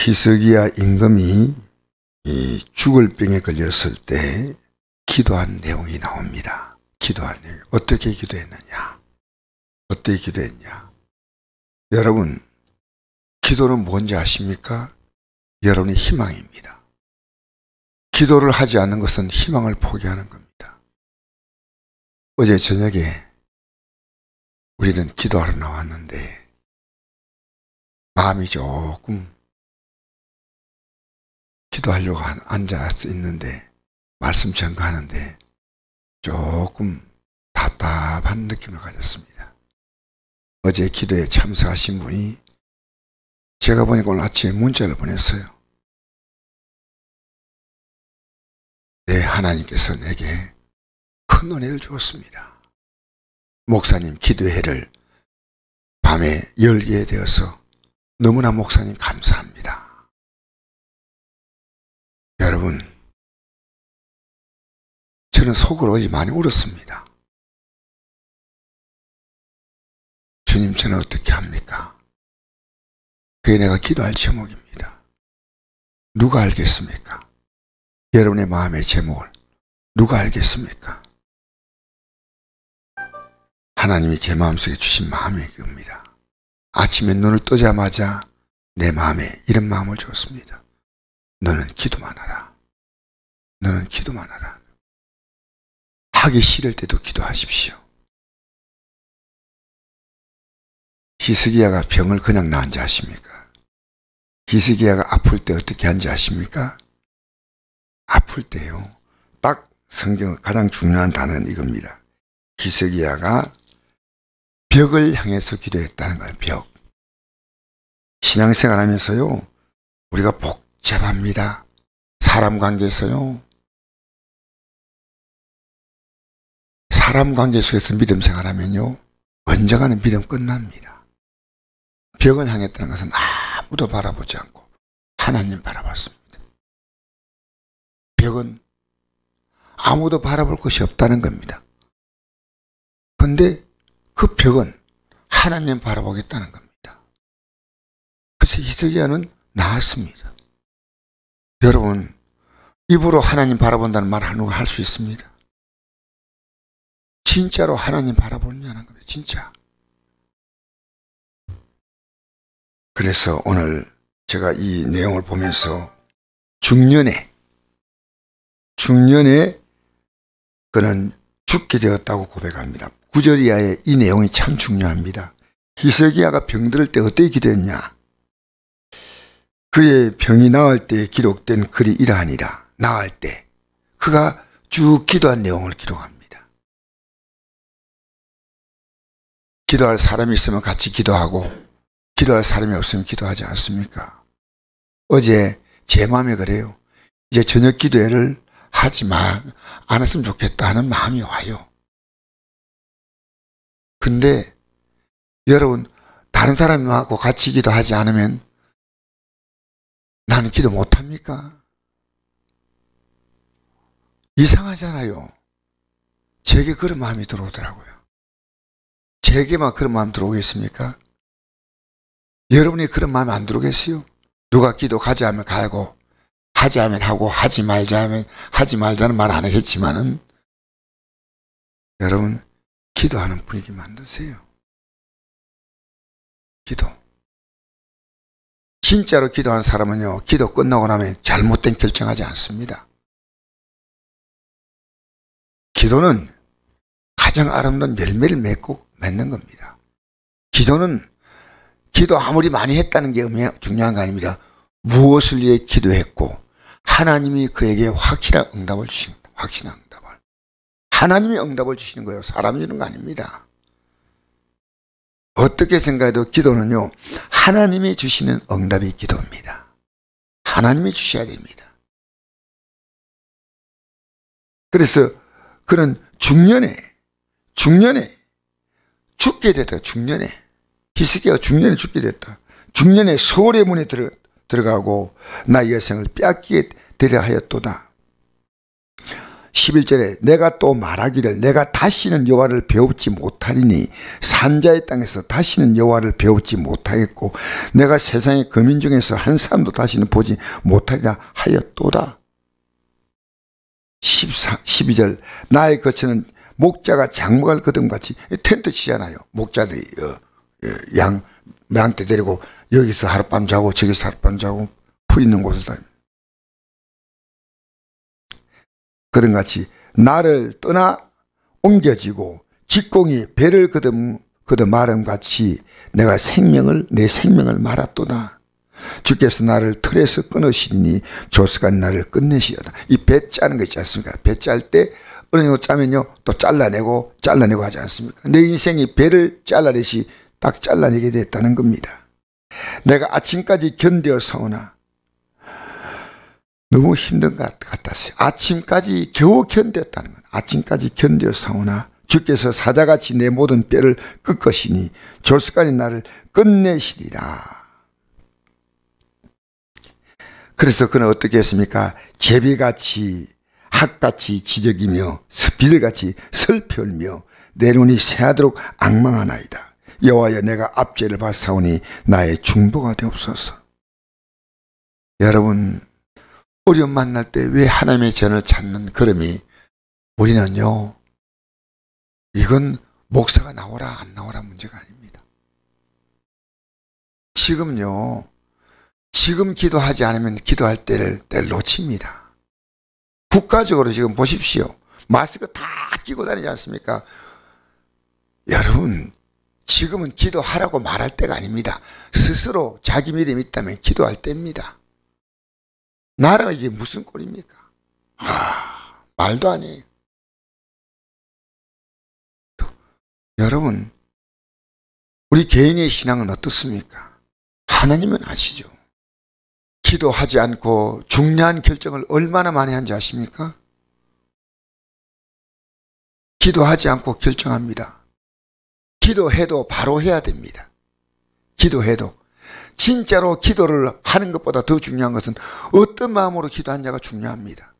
히스기야 임금이 이 죽을 병에 걸렸을 때 기도한 내용이 나옵니다. 기도한 내용. 어떻게 기도했느냐? 어떻게 기도했냐? 여러분, 기도는 뭔지 아십니까? 여러분의 희망입니다. 기도를 하지 않는 것은 희망을 포기하는 겁니다. 어제 저녁에 우리는 기도하러 나왔는데 마음이 조금 기도하려고 앉아 있는데 말씀 전가하는데 조금 답답한 느낌을 가졌습니다. 어제 기도에 참석하신 분이 제가 보니까 오늘 아침에 문자를 보냈어요. 네, 하나님께서 내게 큰 은혜를 주었습니다. 목사님 기도회를 밤에 열게 되어서 너무나 목사님 감사합니다. 여러분, 저는 속으로 어제 많이 울었습니다. 주님, 저는 어떻게 합니까? 그게 내가 기도할 제목입니다. 누가 알겠습니까? 여러분의 마음의 제목을 누가 알겠습니까? 하나님이 제 마음속에 주신 마음이 그겁니다. 아침에 눈을 뜨자마자 내 마음에 이런 마음을 주었습니다. 너는 기도만 하라. 너는 기도만 하라. 하기 싫을 때도 기도하십시오. 히스기야가 병을 그냥 나은지 아십니까? 히스기야가 아플 때 어떻게 한지 아십니까? 아플 때요. 딱 성경 가장 중요한 단어는 이겁니다. 히스기야가 벽을 향해서 기도했다는 거예요. 벽. 신앙생활 하면서요, 우리가 복잡합니다. 사람 관계에서요. 사람 관계 속에서 믿음 생활하면요, 언젠가는 믿음 끝납니다. 벽을 향했다는 것은 아무도 바라보지 않고 하나님 바라봤습니다. 벽은 아무도 바라볼 것이 없다는 겁니다. 그런데 그 벽은 하나님 바라보겠다는 겁니다. 그래서 히스기야는 나았습니다. 여러분, 입으로 하나님 바라본다는 말 하는 거 할 수 있습니다. 진짜로 하나님 바라보느냐는 겁니다. 진짜. 그래서 오늘 제가 이 내용을 보면서 중년에 그는 죽게 되었다고 고백합니다. 9절 이하의 이 내용이 참 중요합니다. 히스기야가 병들을 때 어떻게 기도했냐? 그의 병이 나을 때 기록된 글이 이러하니라. 나을 때 그가 쭉 기도한 내용을 기록합니다. 기도할 사람이 있으면 같이 기도하고 기도할 사람이 없으면 기도하지 않습니까? 어제 제 마음에 그래요. 이제 저녁 기도회를 하지 않았으면 좋겠다 하는 마음이 와요. 근데 여러분, 다른 사람하고 같이 기도하지 않으면 나는 기도 못합니까? 이상하잖아요. 제게 그런 마음이 들어오더라고요. 제게만 그런 마음 들어오겠습니까? 여러분이 그런 마음이 안 들어오겠어요? 누가 기도 가지 하면 가고 하지 하면 하고 하지 말자 하면 하지 말자는 말 안 하겠지만은 여러분, 기도하는 분위기 만드세요. 기도. 진짜로 기도한 사람은요, 기도 끝나고 나면 잘못된 결정하지 않습니다. 기도는 가장 아름다운 열매를 맺는 겁니다. 기도는 기도 아무리 많이 했다는 게 중요한 거 아닙니다. 무엇을 위해 기도했고 하나님이 그에게 확실한 응답을 주신 겁니다. 확실한 응답을. 하나님이 응답을 주시는 거예요. 사람이 주는 거 아닙니다. 어떻게 생각해도 기도는요, 하나님이 주시는 응답이 기도입니다. 하나님이 주셔야 됩니다. 그래서 그는 중년에 죽게 됐다. 중년에. 히스기야가 중년에 죽게 됐다. 중년에 서울의 문에 들어가고 나의 여생을 빼앗기게 되려 하였도다. 11절에 내가 또 말하기를 내가 다시는 여호와를 배웁지 못하리니 산자의 땅에서 다시는 여호와를 배웁지 못하겠고 내가 세상의 거민 중에서 한 사람도 다시는 보지 못하리라 하였도다. 12절 나의 거처는 목자가 장막을 거듭같이 텐트 치잖아요. 목자들이 양떼 데리고 여기서 하룻밤 자고 저기서 하룻밤 자고 풀 있는 곳에서 거듭같이 나를 떠나 옮겨지고 직공이 배를 거듭 마름같이 내가 내 생명을 말았도다. 주께서 나를 틀에서 끊으시니 조수가 나를 끝내시려다. 이 배 짜는 거 있지 않습니까? 배 짤 때 어느 정도 짜면요 또 잘라내고 하지 않습니까? 내 인생이 배를 잘라내시 딱 잘라내게 됐다는 겁니다. 내가 아침까지 견뎌서오나 너무 힘든 것 같았어요. 아침까지 겨우 견뎠다는 것. 아침까지 견뎌서오나 주께서 사자같이 내 모든 뼈를 꺾으시니 조수간이 나를 끝내시리라. 그래서 그는 어떻게 했습니까? 제비같이 학같이 지적이며 비둘같이 슬피울며 내 눈이 새하도록 앙망하나이다. 여호와여 내가 압제를 받사오니 나의 중보가 되옵소서. 여러분 어려움 만날 때 왜 하나님의 전을 찾는 걸음이 우리는요 이건 목사가 나오라 안 나오라 문제가 아닙니다. 지금요 지금 기도하지 않으면 기도할 때를 놓칩니다. 국가적으로 지금 보십시오. 마스크 다 끼고 다니지 않습니까? 여러분 지금은 기도하라고 말할 때가 아닙니다. 스스로 자기 믿음이 있다면 기도할 때입니다. 나라가 이게 무슨 꼴입니까? 말도 아니에요. 여러분 우리 개인의 신앙은 어떻습니까? 하나님은 아시죠. 기도하지 않고 중요한 결정을 얼마나 많이 한지 아십니까? 기도하지 않고 결정합니다. 기도해도 바로 해야 됩니다. 기도해도. 진짜로 기도를 하는 것보다 더 중요한 것은 어떤 마음으로 기도하느냐가 중요합니다.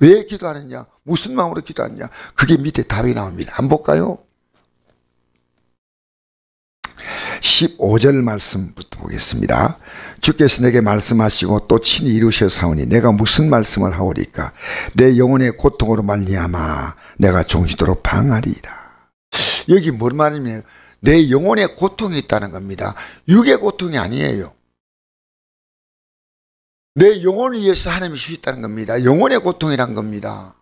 왜 기도하느냐? 무슨 마음으로 기도하느냐? 그게 밑에 답이 나옵니다. 한번 볼까요? 15절 말씀부터 보겠습니다. 주께서 내게 말씀하시고 또 친히 이루셨사오니 내가 무슨 말씀을 하오리까? 내 영혼의 고통으로 말미암아 내가 종시도록 방하리이다. 여기 뭔 말이냐면 내 영혼의 고통이 있다는 겁니다. 육의 고통이 아니에요. 내 영혼을 위해서 하나님이 주셨다는 겁니다. 영혼의 고통이란 겁니다.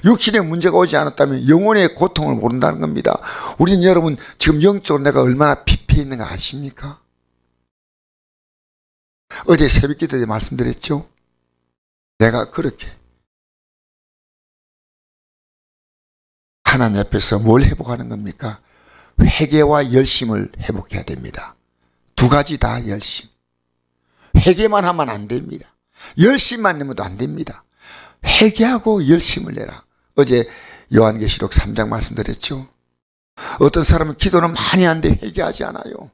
육신의 문제가 오지 않았다면 영혼의 고통을 모른다는 겁니다. 우리는 여러분 지금 영적으로 내가 얼마나 피폐해 있는가 아십니까? 어제 새벽 기도 때 말씀드렸죠? 내가 그렇게 하나님 앞에서 뭘 회복하는 겁니까? 회개와 열심을 회복해야 됩니다. 두 가지 다 열심. 회개만 하면 안 됩니다. 열심만 내면도 안 됩니다. 회개하고 열심을 내라. 어제 요한계시록 3장 말씀드렸죠. 어떤 사람은 기도는 많이 하는데 회개하지 않아요.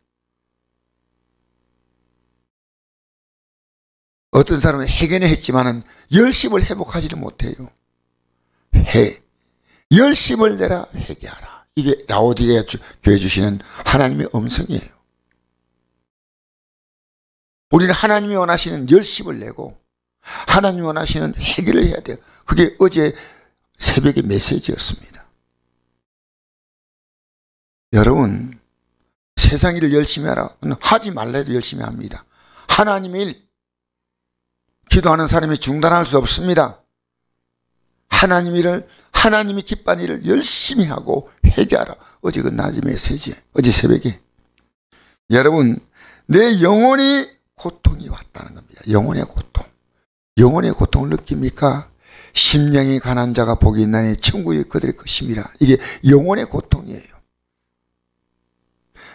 어떤 사람은 회개는 했지만은 열심을 회복하지를 못해요. 열심을 내라 회개하라. 이게 라오디게아 교회 주시는 하나님의 음성이에요. 우리는 하나님이 원하시는 열심을 내고 하나님이 원하시는 회개를 해야 돼요. 그게 어제 새벽의 메시지였습니다. 여러분 세상 일을 열심히 하라. 하지 말라 해도 열심히 합니다. 하나님의 일 기도하는 사람이 중단할 수 없습니다. 하나님이 기뻐하는 일을 열심히 하고 회개하라. 어제 그 낮의 메시지, 어제 새벽에. 여러분, 내 영혼이 고통이 왔다는 겁니다. 영혼의 고통. 영혼의 고통을 느낍니까? 심령이 가난한 자가 복이 있나니 천국이 그들의 것입니다. 이게 영혼의 고통이에요.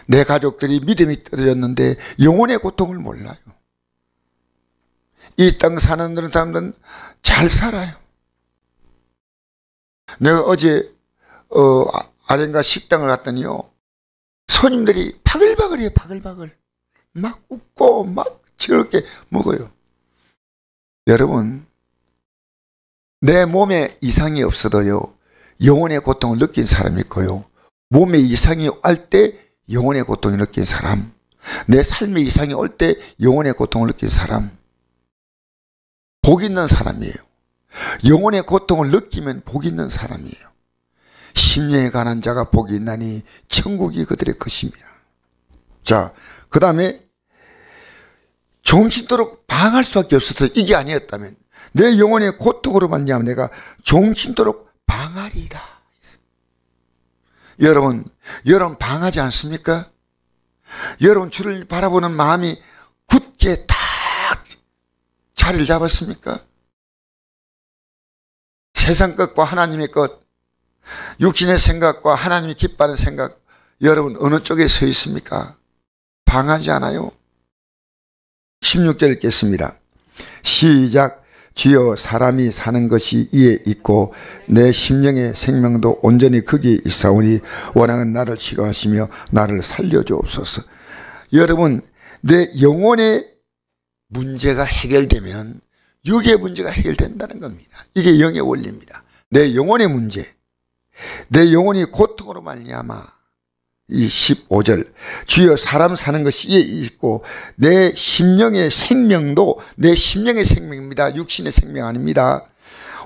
내 가족들이 믿음이 떨어졌는데 영혼의 고통을 몰라요. 이 땅 사는 사람들은 잘 살아요. 내가 어제 아련가 식당을 갔더니요 손님들이 바글바글해요. 바글바글 막 웃고 막 즐겁게 먹어요. 여러분 내 몸에 이상이 없어도요, 영혼의 고통을 느낀 사람이 있고요. 몸에 이상이 올 때 영혼의 고통을 느낀 사람, 내 삶에 이상이 올 때 영혼의 고통을 느낀 사람, 복 있는 사람이에요. 영혼의 고통을 느끼면 복 있는 사람이에요. 심령에 관한 자가 복이 있나니 천국이 그들의 것입니다. 자, 그 다음에 종신토록 방할 수밖에 없어서 이게 아니었다면 내 영혼의 고통으로 말미암아 내가 종신토록 방하리이다. 여러분 방하지 않습니까? 여러분 주를 바라보는 마음이 굳게 딱 자리를 잡았습니까? 세상 것과 하나님의 것, 육신의 생각과 하나님이 기뻐하는 생각, 여러분 어느 쪽에 서 있습니까? 방하지 않아요? 16절 읽겠습니다. 시작. 주여, 사람이 사는 것이 이에 있고 내 심령의 생명도 온전히 거기에 있사오니 원하는 나를 치료하시며 나를 살려주옵소서. 여러분, 내 영혼의 문제가 해결되면 육의 문제가 해결된다는 겁니다. 이게 영의 원리입니다. 내 영혼의 문제, 내 영혼이 고통으로 말미암아, 이 15절, 주여, 사람 사는 것이 이에 있고 내 심령의 생명도, 내 심령의 생명입니다. 육신의 생명 아닙니다.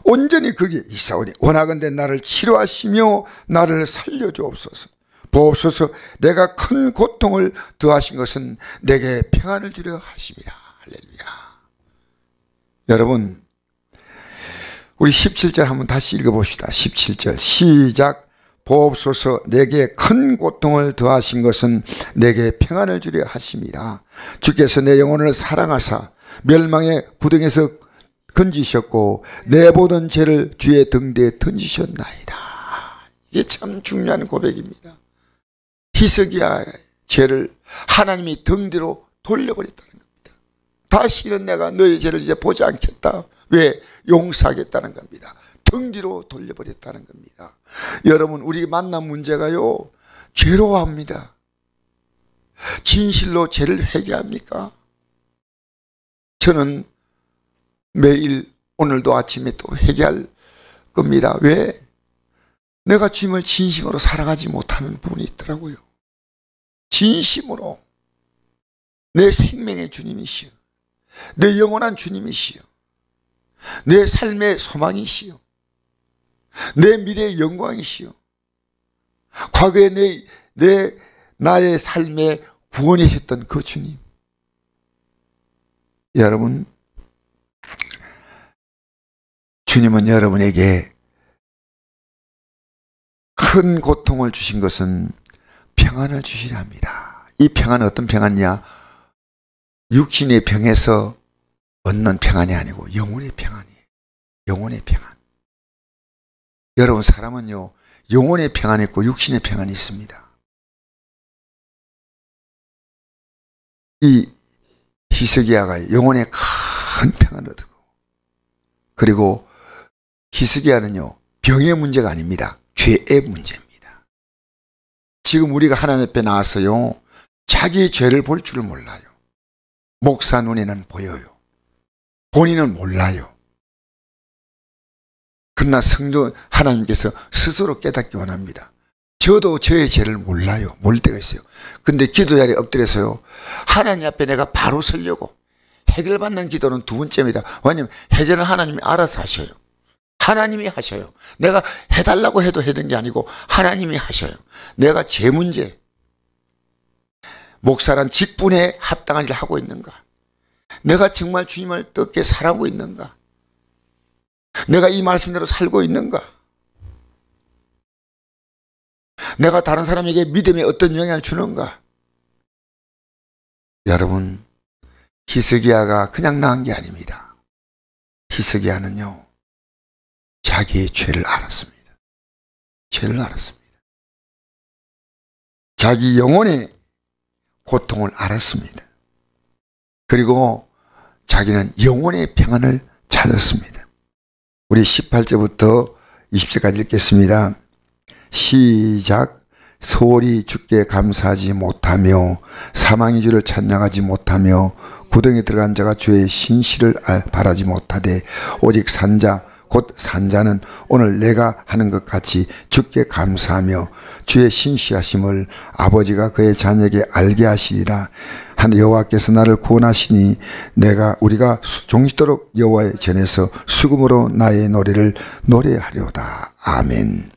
온전히 거기에 있사오니 원하건대 나를 치료하시며 나를 살려주옵소서. 보옵소서. 내가 큰 고통을 더하신 것은 내게 평안을 주려 하심이라. 할렐루야. 여러분, 우리 17절 한번 다시 읽어봅시다. 17절 시작. 보옵소서. 내게 큰 고통을 더하신 것은 내게 평안을 주려 하심이라. 주께서 내 영혼을 사랑하사 멸망의 구덩이에서 건지셨고 내 모든 죄를 주의 등대에 던지셨나이다. 이게 참 중요한 고백입니다. 히스기야의 죄를 하나님이 등대로 돌려버렸다는 겁니다. 다시는 내가 너의 죄를 이제 보지 않겠다. 왜? 용서하겠다는 겁니다. 등 뒤로 돌려버렸다는 겁니다. 여러분, 우리 만난 문제가요, 괴로워합니다. 진실로 죄를 회개합니까? 저는 매일 오늘도 아침에 또 회개할 겁니다. 왜? 내가 주님을 진심으로 사랑하지 못하는 부분이 있더라고요. 진심으로 내 생명의 주님이시여, 내 영원한 주님이시여, 내 삶의 소망이시여, 내 미래의 영광이시여, 과거에 나의 삶의 구원이셨던 그 주님. 여러분, 주님은 여러분에게 큰 고통을 주신 것은 평안을 주시려 합니다. 이 평안은 어떤 평안이냐? 육신의 병에서 얻는 평안이 아니고 영혼의 평안이에요. 영혼의 평안. 여러분, 사람은요, 영혼의 평안이 있고 육신의 평안이 있습니다. 이 히스기야가 영혼의 큰 평안을 얻고, 그리고 히스기야는요, 병의 문제가 아닙니다. 죄의 문제입니다. 지금 우리가 하나님 앞에 나와서요, 자기의 죄를 볼 줄을 몰라요. 목사 눈에는 보여요. 본인은 몰라요. 그러나 성도 하나님께서 스스로 깨닫기 원합니다. 저도 저의 죄를 몰라요. 모를 때가 있어요. 근데 기도 자리에 엎드려서요, 하나님 앞에 내가 바로 서려고, 해결받는 기도는 두 번째입니다. 왜냐하면 해결은 하나님이 알아서 하셔요. 하나님이 하셔요. 내가 해달라고 해도 해던 게 아니고 하나님이 하셔요. 내가 제 문제, 목사란 직분에 합당한 일을 하고 있는가? 내가 정말 주님을 뜻게 살아가고 있는가? 내가 이 말씀대로 살고 있는가? 내가 다른 사람에게 믿음에 어떤 영향을 주는가? 여러분, 히스기야가 그냥 나은 게 아닙니다. 히스기야는요, 자기의 죄를 알았습니다. 죄를 알았습니다. 자기 영혼의 고통을 알았습니다. 그리고 자기는 영혼의 평안을 찾았습니다. 우리 18절부터 20절까지 읽겠습니다. 시작. 소홀히 주께 감사하지 못하며 사망의 주를 찬양하지 못하며 구덩이에 들어간 자가 주의 신실을 바라지 못하되 오직 산자 곧 산자는 오늘 내가 하는 것 같이 주께 감사하며 주의 신실하심을 아버지가 그의 자녀에게 알게 하시리라. 한 여호와께서 나를 구원하시니 우리가 종시도록 여호와의 전에서 수금으로 나의 노래를 노래하려다. 아멘.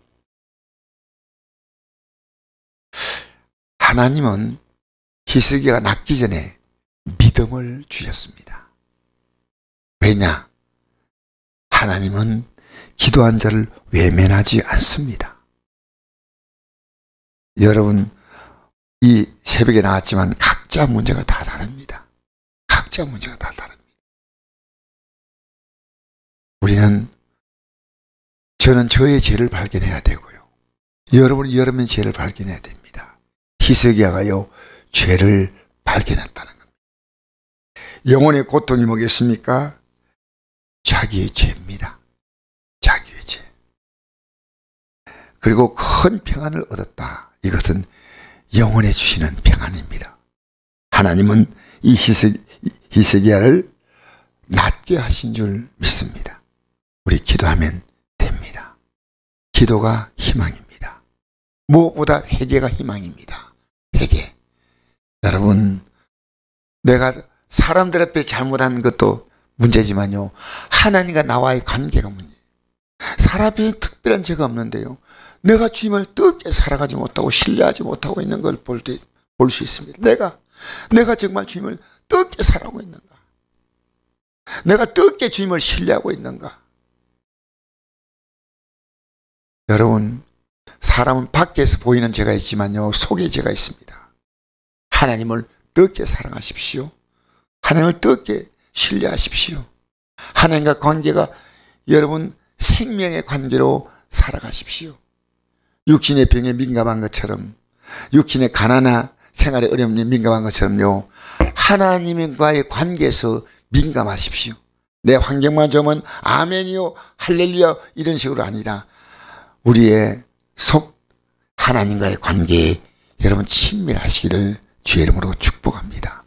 하나님은 히스기야가 낫기 전에 믿음을 주셨습니다. 왜냐? 하나님은 기도한 자를 외면하지 않습니다. 여러분, 이 새벽에 나왔지만 각자 문제가 다 다릅니다. 각자 문제가 다 다릅니다. 저는 저의 죄를 발견해야 되고요. 여러분이 여러분의 죄를 발견해야 됩니다. 히스기야가요, 죄를 발견했다는 겁니다. 영혼의 고통이 뭐겠습니까? 자기의 죄입니다. 자기의 죄. 그리고 큰 평안을 얻었다. 이것은 영혼에 주시는 평안입니다. 하나님은 이 히스기야를 낫게 하신 줄 믿습니다. 우리 기도하면 됩니다. 기도가 희망입니다. 무엇보다 회개가 희망입니다. 회개. 여러분, 내가 사람들 앞에 잘못한 것도 문제지만요, 하나님과 나와의 관계가 문제예요. 사람이 특별한 죄가 없는데요, 내가 주님을 뜨겁게 살아가지 못하고 신뢰하지 못하고 있는 걸 볼 수 있습니다. 내가 정말 주님을 뜨겁게 살아가고 있는가? 내가 뜨겁게 주님을 신뢰하고 있는가? 여러분, 사람은 밖에서 보이는 죄가 있지만요, 속에 죄가 있습니다. 하나님을 뜨겁게 사랑하십시오. 하나님을 뜨겁게 신뢰하십시오. 하나님과 관계가 여러분 생명의 관계로 살아가십시오. 육신의 병에 민감한 것처럼, 육신의 가난이나 생활의 어려움에 민감한 것처럼요, 하나님과의 관계에서 민감하십시오. 내 환경만 좋으면 아멘이요, 할렐루야 이런 식으로 아니라 우리의 속 하나님과의 관계에 여러분 친밀하시기를 주의 이름으로 축복합니다.